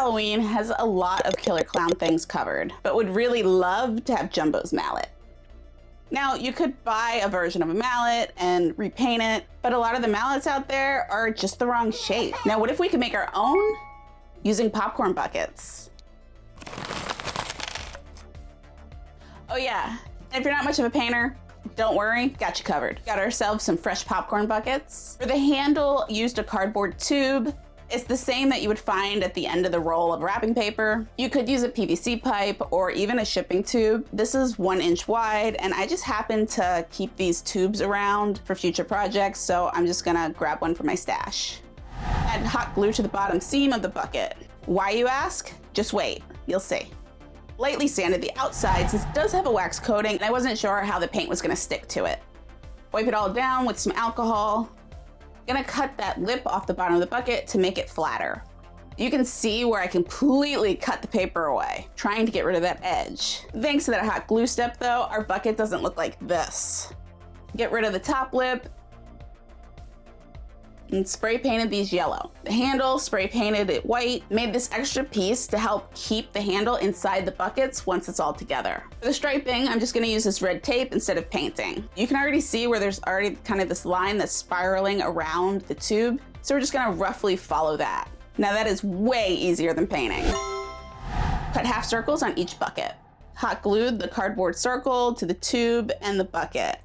Halloween has a lot of Killer Clown things covered, but would really love to have Jumbo's mallet. Now, you could buy a version of a mallet and repaint it, but a lot of the mallets out there are just the wrong shape. Now, what if we could make our own using popcorn buckets? Oh yeah, and if you're not much of a painter, don't worry, got you covered. Got ourselves some fresh popcorn buckets. For the handle, used a cardboard tube. It's the same that you would find at the end of the roll of wrapping paper. You could use a PVC pipe or even a shipping tube. This is 1 inch wide, and I just happen to keep these tubes around for future projects, so I'm just gonna grab one for my stash. Add hot glue to the bottom seam of the bucket. Why, you ask? Just wait, you'll see. Lightly sanded the outsides. This does have a wax coating, and I wasn't sure how the paint was gonna stick to it. Wipe it all down with some alcohol. Gonna cut that lip off the bottom of the bucket to make it flatter. You can see where I completely cut the paper away, trying to get rid of that edge. Thanks to that hot glue step though, our bucket doesn't look like this. Get rid of the top lip and spray painted these yellow. The handle, spray painted it white, made this extra piece to help keep the handle inside the buckets once it's all together. For the striping, I'm just gonna use this red tape instead of painting. You can already see where there's already kind of this line that's spiraling around the tube, so we're just gonna roughly follow that. Now that is way easier than painting. Cut half circles on each bucket. Hot glued the cardboard circle to the tube and the bucket.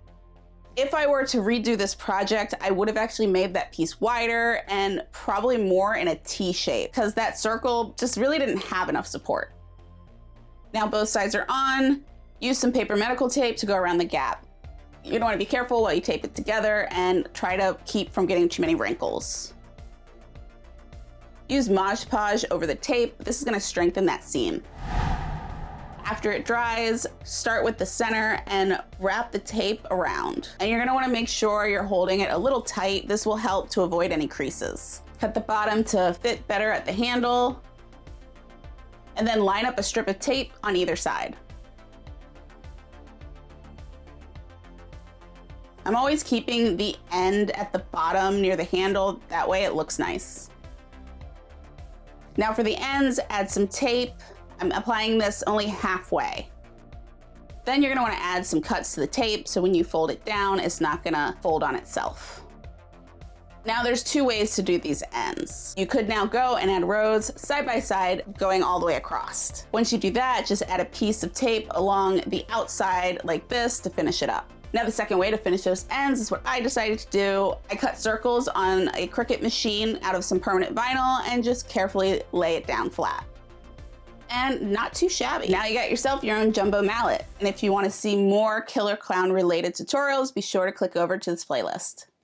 If I were to redo this project, I would have actually made that piece wider and probably more in a T shape, because that circle just really didn't have enough support. Now both sides are on. Use some paper medical tape to go around the gap. You don't want to be careful while you tape it together and try to keep from getting too many wrinkles. Use Mod Podge over the tape. This is going to strengthen that seam. After it dries, start with the center and wrap the tape around. And you're gonna wanna make sure you're holding it a little tight. This will help to avoid any creases. Cut the bottom to fit better at the handle, and then line up a strip of tape on either side. I'm always keeping the end at the bottom near the handle, that way it looks nice. Now for the ends, add some tape. I'm applying this only halfway. Then you're gonna wanna add some cuts to the tape so when you fold it down, it's not gonna fold on itself. Now there's 2 ways to do these ends. You could now go and add rows side by side going all the way across. Once you do that, just add a piece of tape along the outside like this to finish it up. Now the second way to finish those ends is what I decided to do. I cut circles on a Cricut machine out of some permanent vinyl and just carefully lay it down flat. And not too shabby. Now you got yourself your own jumbo mallet. And if you want to see more Killer Clown related tutorials, be sure to click over to this playlist.